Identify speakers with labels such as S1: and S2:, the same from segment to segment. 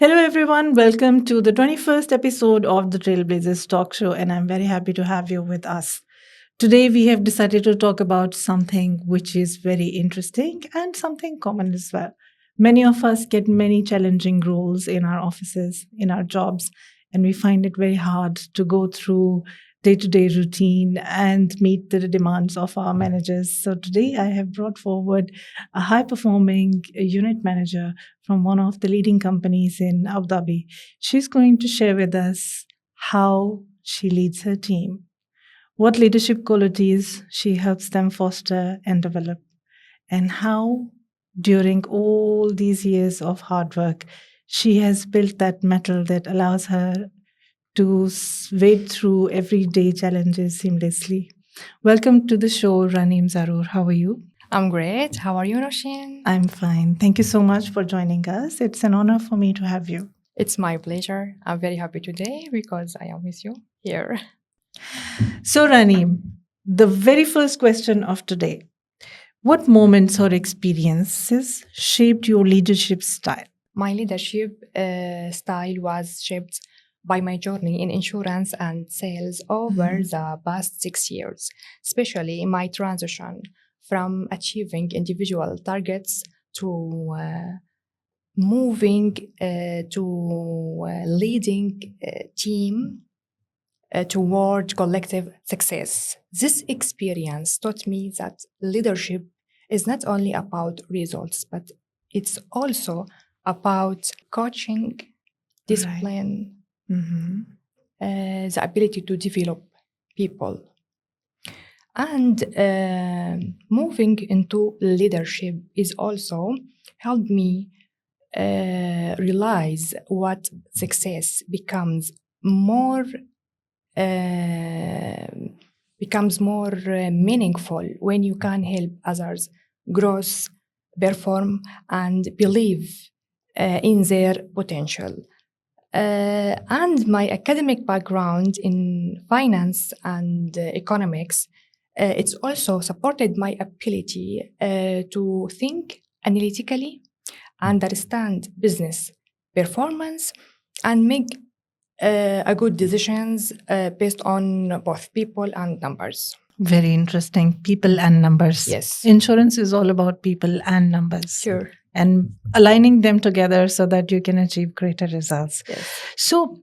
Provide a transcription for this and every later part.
S1: Hello, everyone. Welcome to the 21st episode of the Trailblazers talk show, and I'm very happy to have you with us. Today, we have decided to talk about something which is very interesting and something common as well. Many of us get many challenging roles in our offices, in our jobs, and we find it very hard to go through day to day routine and meet the demands of our managers. So, today, I have brought forward a high performing unit manager from one of the leading companies in Abu Dhabi. She's going to share with us how she leads her team, what leadership qualities she helps them foster and develop, and how, during all these years of hard work, she has built that metal that allows her to wade through everyday challenges seamlessly. Welcome to the show, Raneem Zaarour. How are you?
S2: I'm great. How are you, Nousheen?
S1: I'm fine. Thank you so much for joining us. It's an honor for me to have you.
S2: It's my pleasure. I'm very happy today because I am with you here.
S1: So, Raneem, the very first question of today: what moments or experiences shaped your leadership style?
S2: My leadership style was shaped by my journey in insurance and sales over the past 6 years, especially in my transition from achieving individual targets to moving to leading a team toward collective success. This experience taught me that leadership is not only about results, but it's also about coaching, discipline, the ability to develop people. And moving into leadership is also helped me realize what success becomes more meaningful when you can help others grow, perform, and believe in their potential. And my academic background in finance and economics, it's also supported my ability to think analytically, understand business performance, and make good decisions based on both people and numbers.
S1: Very interesting. People and numbers.
S2: Yes.
S1: Insurance is all about people and numbers.
S2: Sure.
S1: And aligning them together so that you can achieve greater results.
S2: Yes.
S1: So,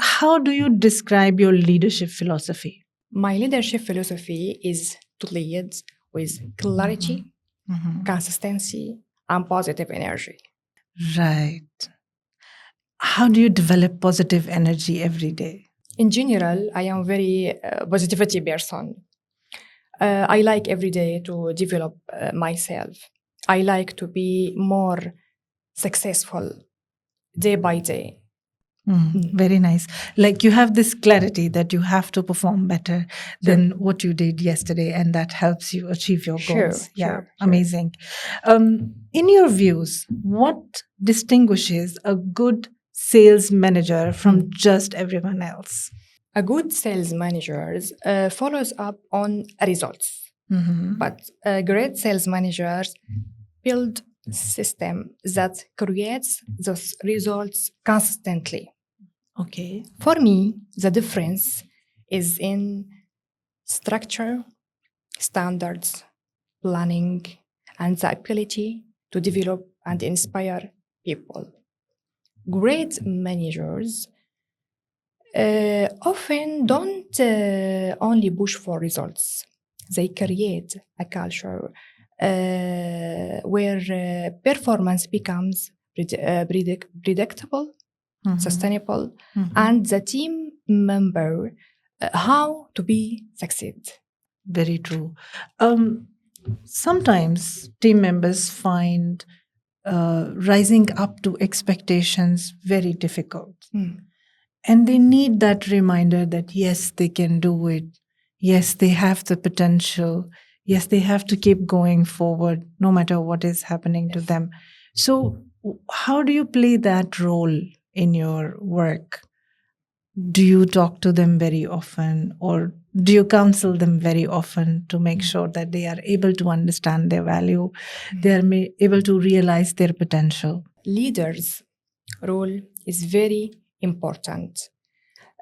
S1: how do you describe your leadership philosophy?
S2: My leadership philosophy is to lead with clarity, consistency, and positive energy.
S1: Right. How do you develop positive energy every day?
S2: In general, I am very positivity person. I like every day to develop myself. I like to be more successful day by day.
S1: Very nice. Like you have this clarity that you have to perform better than what you did yesterday, and that helps you achieve your goals.
S2: Sure.
S1: Amazing. In your views, what distinguishes a good sales manager from just everyone else?
S2: A good sales manager follows up on results, but great sales managers build system that creates those results consistently.
S1: Okay.
S2: For me, the difference is in structure, standards, planning, and the ability to develop and inspire people. Great managers often don't only push for results. They create a culture where performance becomes predictable, sustainable, and the team member how to be succeed.
S1: Very true. Sometimes team members find rising up to expectations very difficult. And they need that reminder that yes, they can do it. Yes, they have the potential. Yes, they have to keep going forward no matter what is happening to them. So, how do you play that role in your work? Do you talk to them very often, or do you counsel them very often to make sure that they are able to understand their value, they are able to realize their potential?
S2: Leaders role is very important.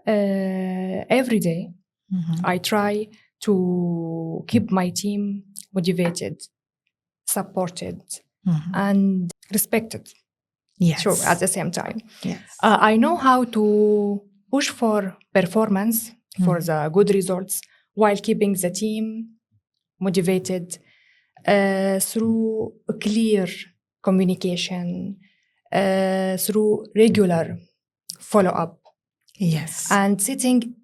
S2: Every day, I try to keep my team motivated, supported, and respected.
S1: Yes.
S2: Sure, at the same time.
S1: Yes.
S2: I know how to push for performance, for the good results, while keeping the team motivated through clear communication, through regular follow-up,
S1: Yes.
S2: and setting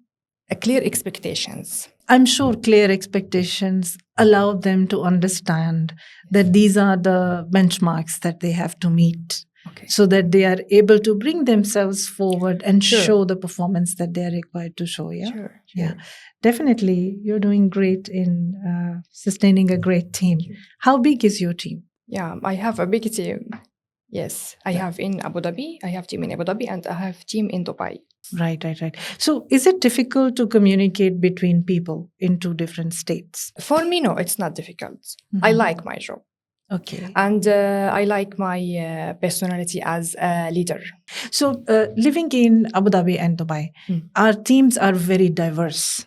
S2: clear expectations.
S1: I'm sure clear expectations allow them to understand that these are the benchmarks that they have to meet, so that they are able to bring themselves forward and show the performance that they are required to show. Yeah.
S2: Sure.
S1: Yeah. Definitely, you're doing great in sustaining a great team. How big is your team?
S2: Yeah, I have a big team. Yes, I have in Abu Dhabi. I have team in Abu Dhabi, and I have team in Dubai.
S1: Right. So, is it difficult to communicate between people in two different states?
S2: For me, no, it's not difficult. I like my job.
S1: Okay.
S2: And I like my personality as a leader.
S1: So, living in Abu Dhabi and Dubai, our teams are very diverse.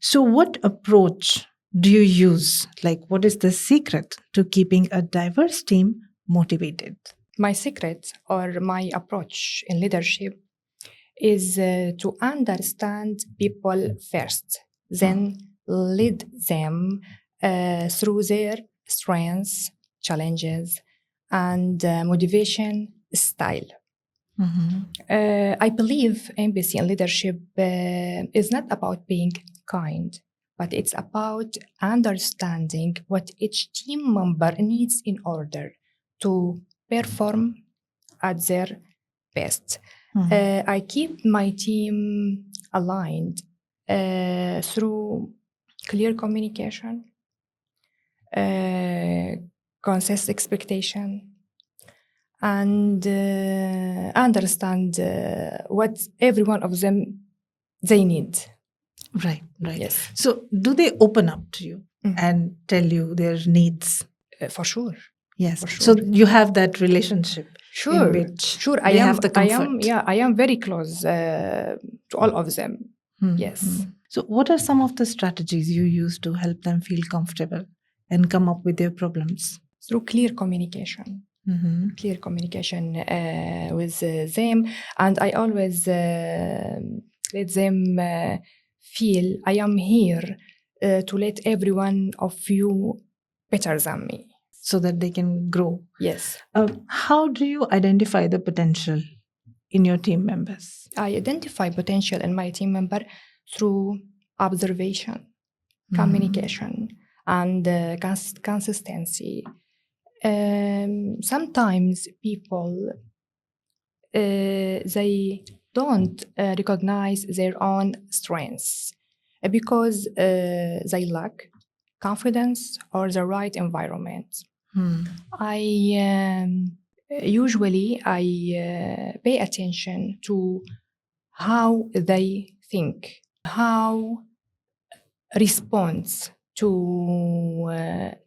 S1: So, what approach do you use? Like, what is the secret to keeping a diverse team motivated?
S2: My secret or my approach in leadership is to understand people first, then lead them through their strengths, challenges, and motivation style. I believe empathy in leadership is not about being kind, but it's about understanding what each team member needs in order to perform at their best. I keep my team aligned through clear communication, consist expectation, and understand what every one of them they need.
S1: Right.
S2: Yes.
S1: So, do they open up to you and tell you their needs?
S2: For sure.
S1: Yes.
S2: For sure.
S1: So you have that relationship.
S2: Sure.
S1: In which
S2: sure.
S1: They have the comfort.
S2: I am very close to all of them. Yes.
S1: So, what are some of the strategies you use to help them feel comfortable and come up with their problems?
S2: Through clear communication. Clear communication with them, and I always let them feel I am here to let every one of you better than me,
S1: so that they can grow.
S2: Yes.
S1: How do you identify the potential in your team members?
S2: I identify potential in my team member through observation, communication, and consistency. Sometimes people they don't recognize their own strengths because they lack confidence or the right environment. I usually pay attention to how they think, how responds to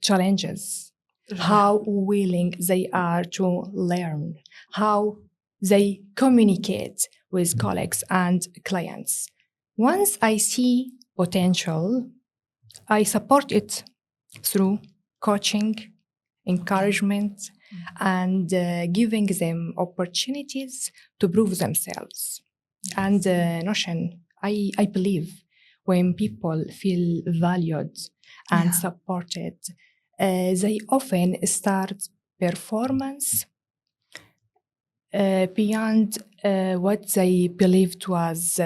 S2: challenges, how willing they are to learn, how they communicate with colleagues and clients. Once I see potential, I support it through coaching, encouragement, and giving them opportunities to prove themselves. And Nousheen, I believe when people feel valued and supported, they often start performance beyond what they believed was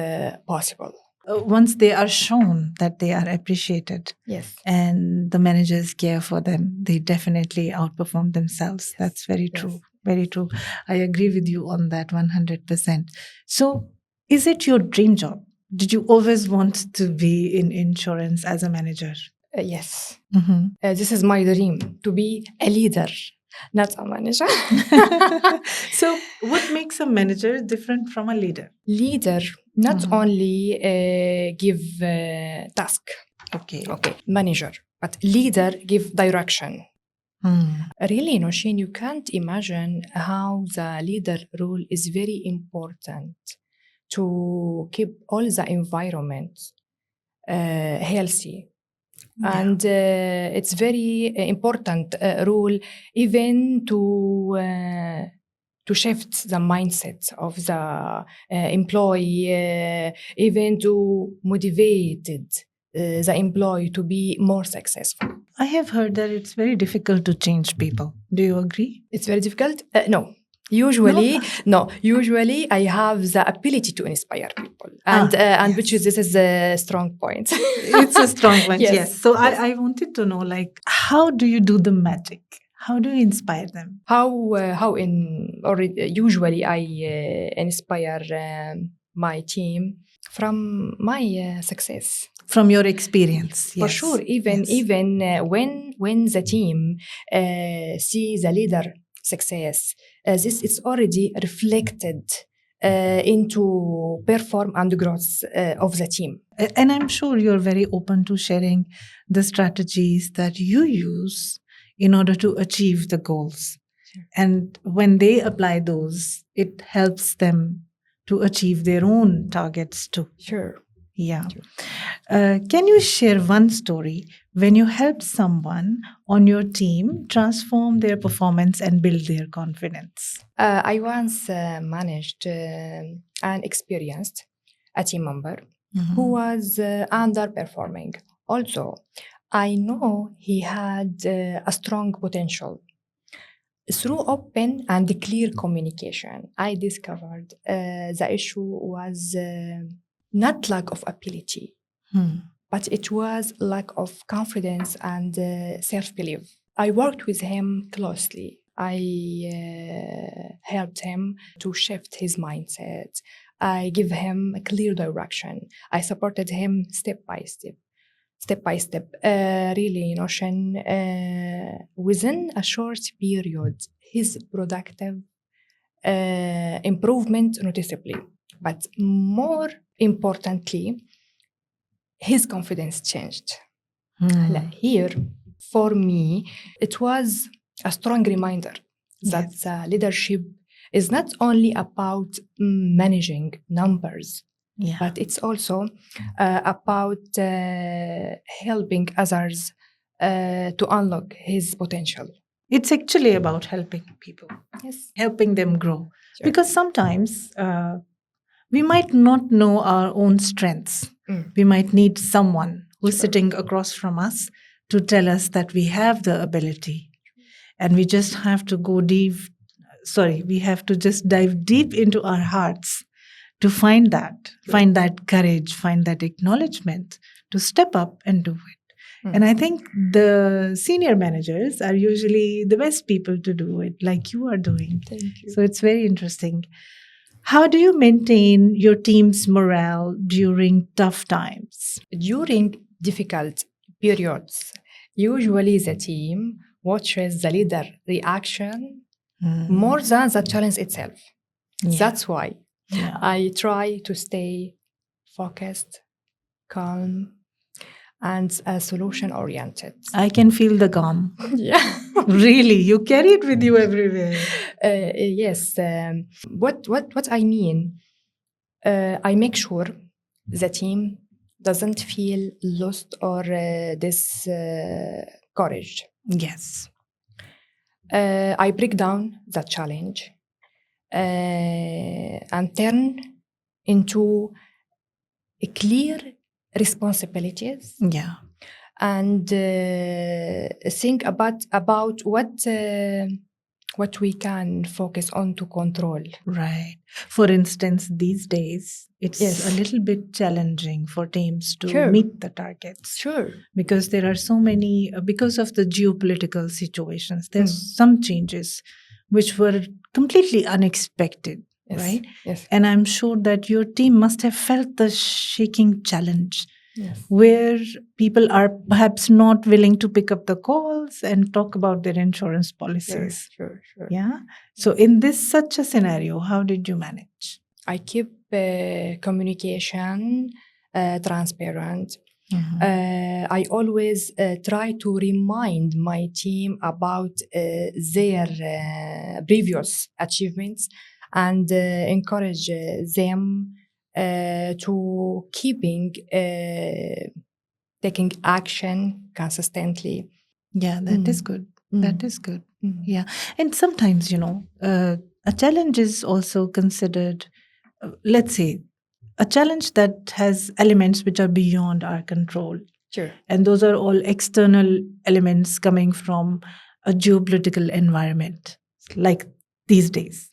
S2: possible.
S1: Once they are shown that they are appreciated,
S2: yes,
S1: and the managers care for them, they definitely outperform themselves. Yes. That's very true. Very true. I agree with you on that 100%. So, is it your dream job? Did you always want to be in insurance as a manager?
S2: Yes. This is my dream, to be a leader, not a manager.
S1: So, what makes a manager different from a leader?
S2: Leader not only give task.
S1: Okay.
S2: Manager, but leader give direction. Really, Nousheen, you can't imagine how the leader role is very important to keep all the environment healthy.
S1: Yeah.
S2: And it's very important role even to shift the mindset of the employee, even to motivated the employee to be more successful.
S1: I have heard that it's very difficult to change people. Do you agree?
S2: It's very difficult? No. Usually, no. Usually, I have the ability to inspire people, and
S1: yes.
S2: which is this is a strong point.
S1: It's a strong point, yes.
S2: Yes.
S1: So
S2: Yes.
S1: I wanted to know, like, how do you do the magic? How do you inspire them?
S2: Usually I inspire my team from my success.
S1: From your experience,
S2: For
S1: yes.
S2: sure, even when the team see the leader success, this is already reflected into perform and growth of the team.
S1: And I'm sure you're very open to sharing the strategies that you use in order to achieve the goals.
S2: Sure.
S1: And when they apply those, it helps them to achieve their own targets too.
S2: Sure.
S1: Yeah. Can you share one story when you helped someone on your team transform their performance and build their confidence?
S2: I once managed and experienced a team member who was underperforming. Also, I know he had a strong potential. Through open and clear communication, I discovered the issue was not lack of ability, but it was lack of confidence and self-belief. I worked with him closely. I helped him to shift his mindset. I give him a clear direction. I supported him step by step. Really, Nousheen, within a short period, his productive improvement noticeably. But more importantly, his confidence changed. Here, for me, it was a strong reminder that leadership is not only about managing numbers, but it's also about helping others to unlock his potential.
S1: It's actually about helping people,
S2: Yes.
S1: helping them grow.
S2: Sure.
S1: Because sometimes we might not know our own strengths. We might need someone who's sitting across from us to tell us that we have the ability. And we just have to go deep. We have to just dive deep into our hearts to find that courage, find that acknowledgement to step up and do it. And I think the senior managers are usually the best people to do it, like you are doing.
S2: Thank you.
S1: So it's very interesting. How do you maintain your team's morale during tough times?
S2: During difficult periods, usually the team watches the leader reaction more than the challenge itself. That's why I try to stay focused, calm, and solution oriented.
S1: I can feel the calm.
S2: Yeah.
S1: Really, you carry it with you everywhere.
S2: Yes. What I mean, I make sure the team doesn't feel lost or discouraged.
S1: Yes.
S2: I break down the challenge and turn into clear responsibilities.
S1: Yeah.
S2: And think about what we can focus on to control.
S1: Right. For instance, these days, it's a little bit challenging for teams to meet the targets.
S2: Sure.
S1: Because there are so many, because of the geopolitical situations, there's some changes which were completely unexpected, right?
S2: Yes.
S1: And I'm sure that your team must have felt the shaking challenge.
S2: Yes.
S1: Where people are perhaps not willing to pick up the calls and talk about their insurance policies.
S2: Sure.
S1: Yeah. So in such a scenario, how did you manage?
S2: I keep communication transparent.
S1: Mhm.
S2: I always try to remind my team about their previous achievements and encourage them to keeping taking action consistently.
S1: Yeah, that is
S2: Mm.
S1: good.
S2: Mm.
S1: That is good.
S2: Mm.
S1: Yeah. And sometimes, a challenge is also considered, let's say, a challenge that has elements which are beyond our control.
S2: Sure.
S1: And those are all external elements coming from a geopolitical environment, like these days.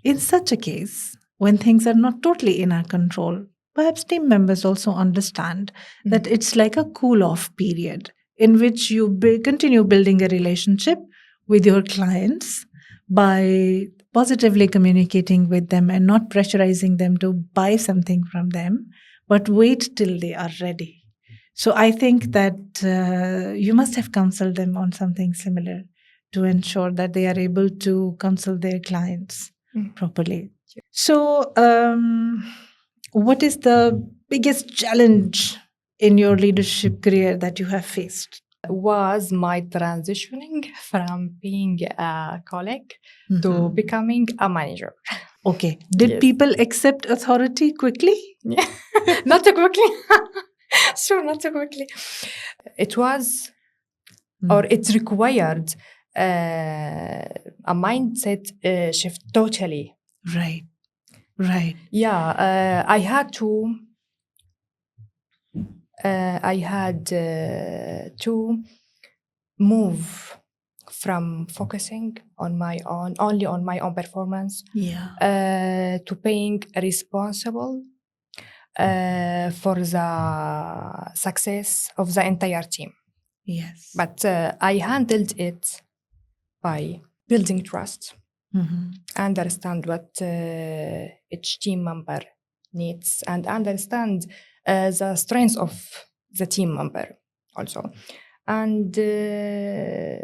S1: In such a case, when things are not totally in our control, perhaps team members also understand that it's like a cool off period in which you continue building a relationship with your clients by positively communicating with them and not pressurizing them to buy something from them, but wait till they are ready. So I think that you must have counseled them on something similar to ensure that they are able to counsel their clients properly. So, what is the biggest challenge in your leadership career that you have faced?
S2: Was my transitioning from being a colleague to
S1: Mhm.
S2: becoming a manager.
S1: Okay. Did
S2: Yes.
S1: people accept authority quickly?
S2: Yeah. Not too quickly. Sure, not too quickly. It was, or it required a mindset shift totally.
S1: Right. Right.
S2: Yeah, I had to move from focusing on my own, only on my own performance,
S1: Yeah.
S2: to being responsible for the success of the entire team.
S1: Yes.
S2: But I handled it by building trust,
S1: Mhm.
S2: understand what each team member needs, and understand the strengths of the team member also, and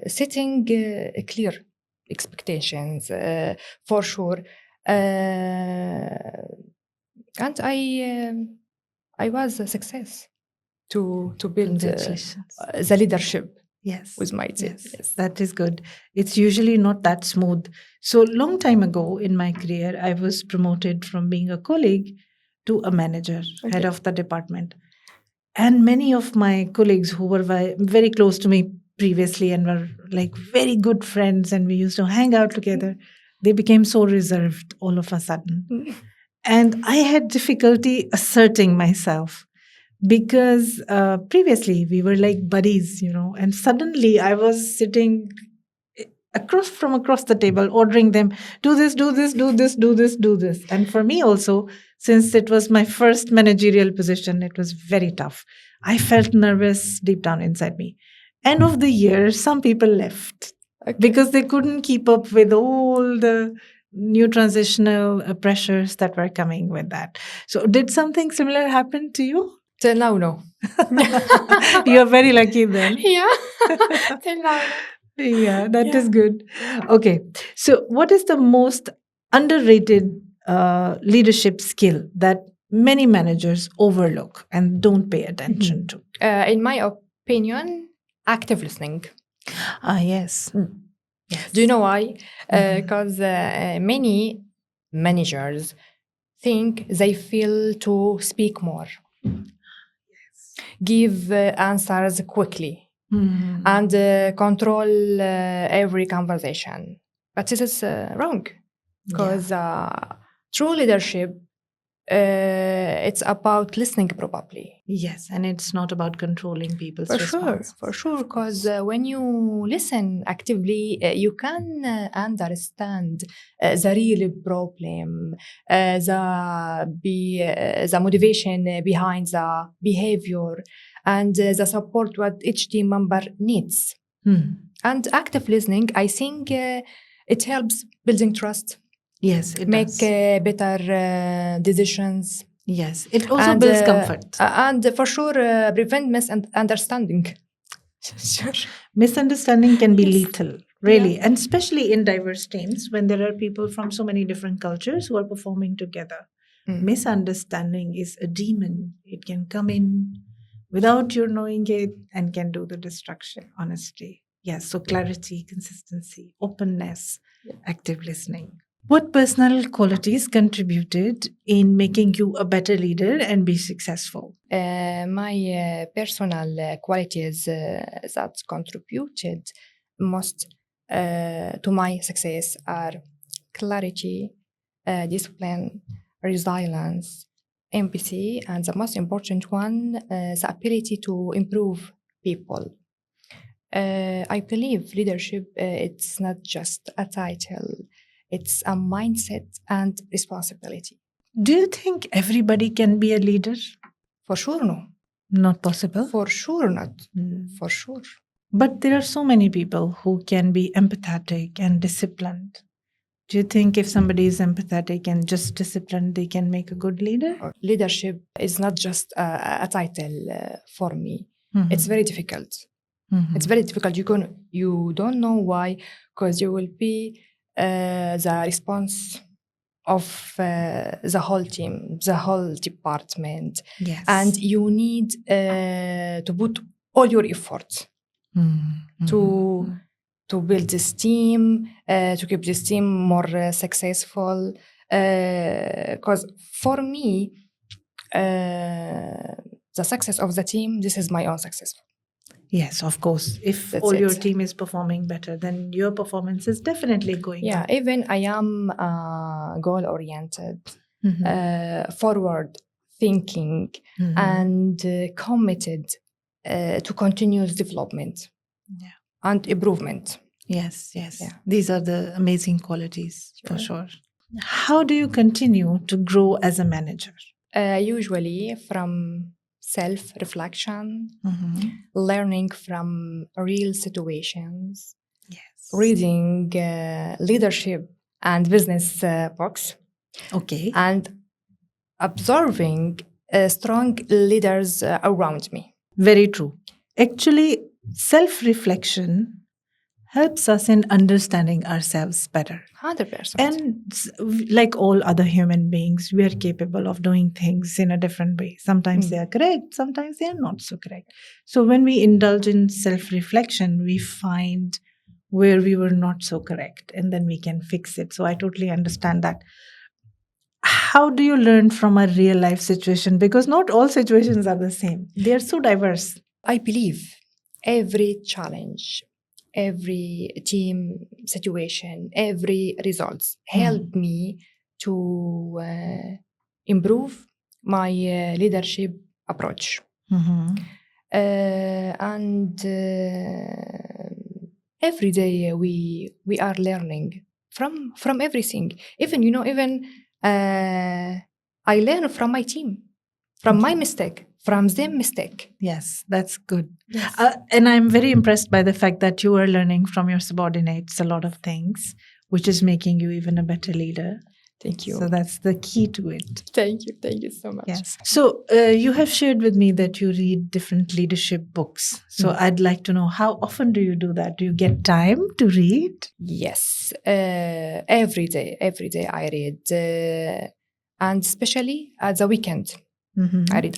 S2: setting clear expectations for sure. And I was a success to build
S1: Congratulations.
S2: the leadership
S1: Yes.
S2: with my team.
S1: Yes.
S2: Yes.
S1: That is good. It's usually not that smooth. So, long time ago in my career, I was promoted from being a colleague to a manager, head
S2: Okay.
S1: of the department. And many of my colleagues who were very close to me previously and were like very good friends, and we used to hang out together, they became so reserved all of a sudden. And I had difficulty asserting myself because previously we were like buddies, and suddenly I was sitting across the table ordering them, do this, do this, do this, do this, do this. And for me also, since it was my first managerial position, it was very tough. I felt nervous deep down inside me. End of the year, some people left
S2: Okay.
S1: because they couldn't keep up with all the new transitional pressures that were coming with that. So did something similar happen to you?
S2: Till now, no.
S1: You're very lucky then.
S2: Yeah. Till now, no.
S1: Yeah, that is
S2: Yeah.
S1: good. Okay. So, what is the most underrated leadership skill that many managers overlook and don't pay attention to?
S2: In my opinion, active listening.
S1: Ah, yes. Yes.
S2: Do you know why?
S1: Mhm.
S2: Because many managers think they feel to speak more, give answers quickly,
S1: Mhm.
S2: and control every conversation. But this is wrong, because true leadership, it's about listening probably.
S1: Yes, and it's not about controlling people's
S2: For sure,
S1: responses.
S2: for sure, because when you listen actively, you can understand the real problem, the motivation behind the behavior, and the support what each team member needs. And active listening, I think it helps building trust,
S1: Yes, it
S2: make
S1: does.
S2: better decisions.
S1: Yes, it also builds comfort.
S2: And for sure, prevent misunderstanding. Sure.
S1: Misunderstanding can be
S2: Yes.
S1: lethal, really, and especially in diverse teams when there are people from so many different cultures who are performing together. Misunderstanding is a demon. It can come in without your knowing it and can do the destruction, honestly. Yes, so clarity, consistency, openness, active listening. What personal qualities contributed in making you a better leader and be successful?
S2: My personal qualities that contributed most to my success are clarity, discipline, resilience, empathy, and the most important one, the ability to improve people. I believe leadership, it's not just a title, it's a mindset and responsibility.
S1: Do you think everybody can be a leader?
S2: For sure, no.
S1: Not possible.
S2: For sure, not.
S1: Mm.
S2: For sure.
S1: But there are so many people who can be empathetic and disciplined. Do you think if somebody is empathetic and just disciplined, they can make a good leader?
S2: Leadership is not just a title for me.
S1: Mhm.
S2: It's very difficult.
S1: Mhm.
S2: It's very difficult. You don't know why, because you will be the response of the whole team, the whole department,
S1: Yes.
S2: and you need to put all your effort
S1: Mhm.
S2: to build this team, to keep this team more successful. Because for me, the success of the team, this is my own success.
S1: Yes, of course. If
S2: That's
S1: all your
S2: it.
S1: team is performing better, then your performance is definitely going
S2: Yeah,
S1: up.
S2: even I am goal-oriented, forward thinking,
S1: Mhm.
S2: and committed to continuous development
S1: Yeah.
S2: and improvement.
S1: Yes, yes.
S2: Yeah.
S1: These are the amazing qualities for
S2: Sure.
S1: sure. How do you continue to grow as a manager?
S2: Usually from self-reflection,
S1: Mhm.
S2: learning from real situations,
S1: Yes.
S2: reading leadership and business books,
S1: Okay.
S2: and observing strong leaders around me.
S1: Very true. Actually, self reflection helps us in understanding ourselves better.
S2: 100%.
S1: And like all other human beings, we are capable of doing things in a different way. Sometimes they are correct, sometimes they are not so correct. So when we indulge in self reflection, we find where we were not so correct and then we can fix it. So I totally understand that. How do you learn from a real life situation? Because not all situations are the same, they are so diverse.
S2: I believe every challenge, every team situation, every results help me to improve my leadership approach.
S1: Mhm.
S2: And every day we are learning from everything. Even I learn from my team, from my mistake, from them mistake.
S1: Yes, that's good.
S2: Yes.
S1: And I'm very impressed by the fact that you are learning from your subordinates a lot of things, which is making you even a better leader.
S2: Thank you.
S1: So that's the key to it.
S2: Thank you so much.
S1: Yes. So you have shared with me that you read different leadership books. So I'd like to know, how often do you do that? Do you get time to read?
S2: Yes, every day I read, and especially at the weekend. I read.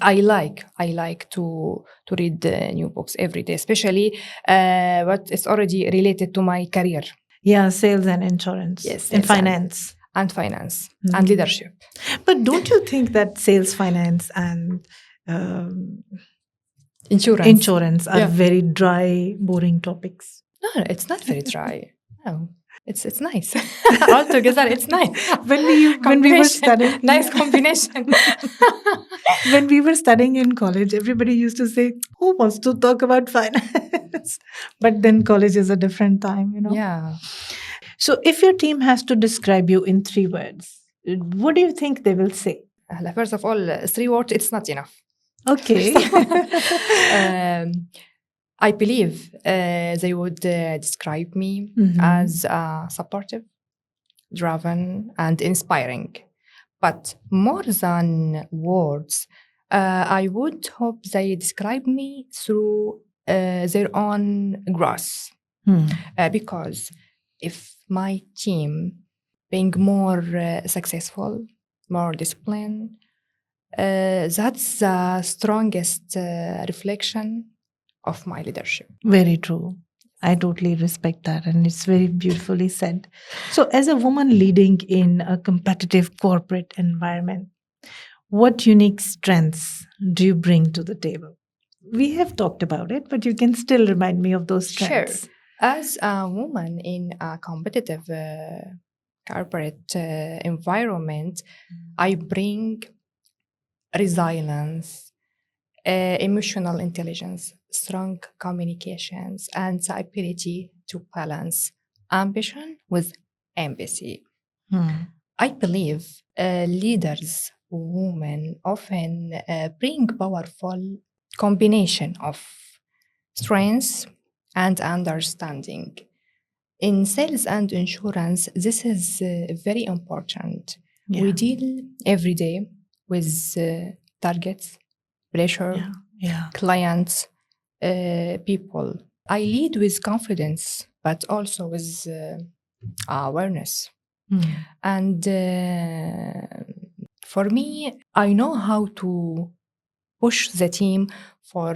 S2: I like to read new books every day, especially what is already related to my career.
S1: Yeah, sales and insurance.
S2: Yes,
S1: and
S2: sales
S1: finance.
S2: and finance and leadership.
S1: But don't you think that sales, finance, and insurance are very dry, boring topics?
S2: No, it's not very dry. No, it's nice. Altogether, it's nice.
S1: When we were studying,
S2: nice combination.
S1: When we were studying in college, everybody used to say, "Who wants to talk about finance?" But then college is a different time,
S2: Yeah.
S1: So, if your team has to describe you in 3 words, what do you think they will say?
S2: First of all, 3 words, it's not enough.
S1: Okay.
S2: I believe they would describe me as supportive, driven, and inspiring. But more than words, I would hope they describe me through their own growth. Because if my team being more successful, more disciplined, That's the strongest reflection of my leadership.
S1: Very true. I totally respect that, and it's very beautifully said. So, as a woman leading in a competitive corporate environment, what unique strengths do you bring to the table? We have talked about it, but you can still remind me of those
S2: Sure.
S1: strengths.
S2: As a woman in a competitive corporate environment, I bring resilience, emotional intelligence, strong communications, and the ability to balance ambition with empathy. I believe leaders, women, often bring powerful combination of strengths and understanding. In sales and insurance, this is very important. We deal every day with targets, pressure, clients, people. I lead with confidence, but also with awareness. And for me, I know how to push the team for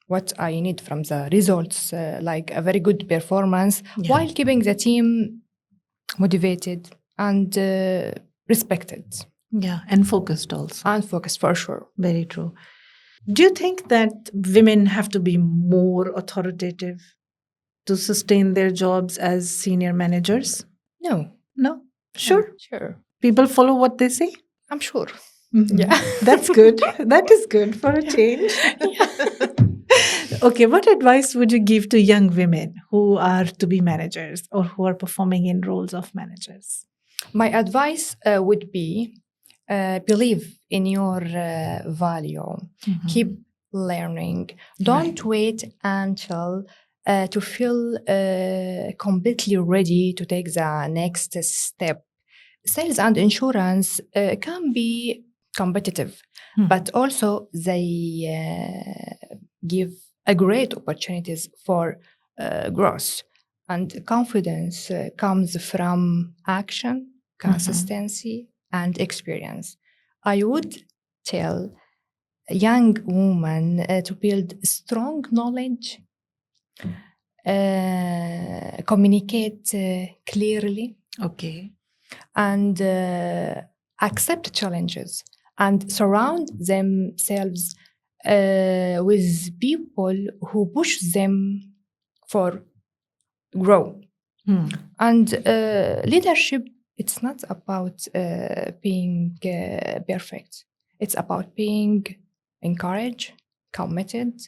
S2: what I need from the results, like a very good performance, while keeping the team motivated and respected.
S1: Yeah, and focused also.
S2: And focused, for sure.
S1: Very true. Do you think that women have to be more authoritative to sustain their jobs as senior managers?
S2: No.
S1: No? Sure.
S2: Sure.
S1: People follow what they say?
S2: I'm sure.
S1: Yeah. That's good. That is good for a change. Okay, what advice would you give to young women who are to be managers or who are performing in roles of managers?
S2: My advice would be believe in your value. Keep learning. Don't wait until to feel completely ready to take the next step. Sales and insurance can be competitive, but also they give a great opportunities for growth. And confidence comes from action, consistency, and experience. I would tell young women to build strong knowledge, communicate clearly, and accept challenges, and surround themselves with people who push them for grow. And leadership, it's not about being perfect. It's about being encouraged, committed,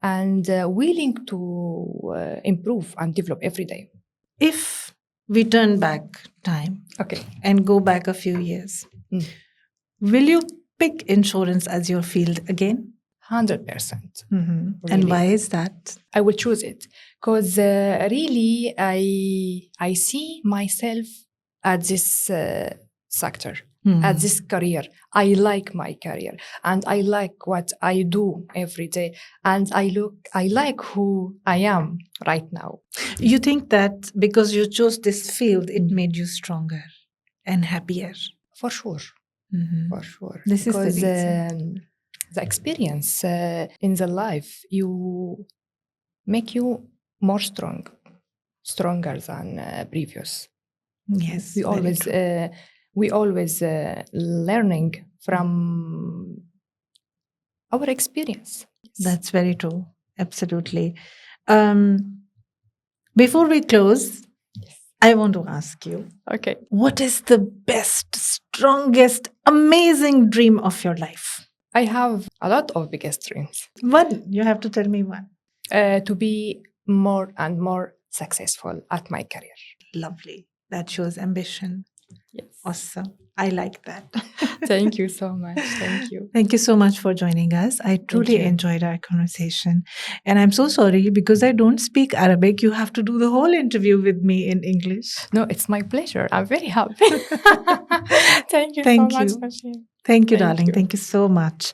S2: and willing to improve and develop every day.
S1: If we turn back time and go back a few years, will you pick insurance as your field again?
S2: 100%.
S1: Really. And why is that?
S2: I will choose it because really I see myself at this sector, at this career. I like my career and I like what I do every day, and I like who I am right now. You think that because you chose this field, it made you stronger and happier? For sure. For sure.
S1: This is the
S2: because
S1: reason.
S2: the experience in the life you make you more stronger than previous.
S1: Yes,
S2: we always learning from our experience.
S1: That's very true. Absolutely. Before we close, I want to ask you, what is the best, strongest, amazing dream of your life?
S2: I have a lot of biggest dreams.
S1: One, you have to tell me one.
S2: To be more and more successful at my career.
S1: Lovely. That shows ambition.
S2: Yes.
S1: Awesome. I like that.
S2: Thank you so much. Thank you.
S1: Thank you so much for joining us. I truly enjoyed our conversation. And I'm so sorry because I don't speak Arabic. You have to do the whole interview with me in English.
S2: No, it's my pleasure. I'm very happy. Thank you so much, Nousheen.
S1: Thank you, darling. Thank you so much.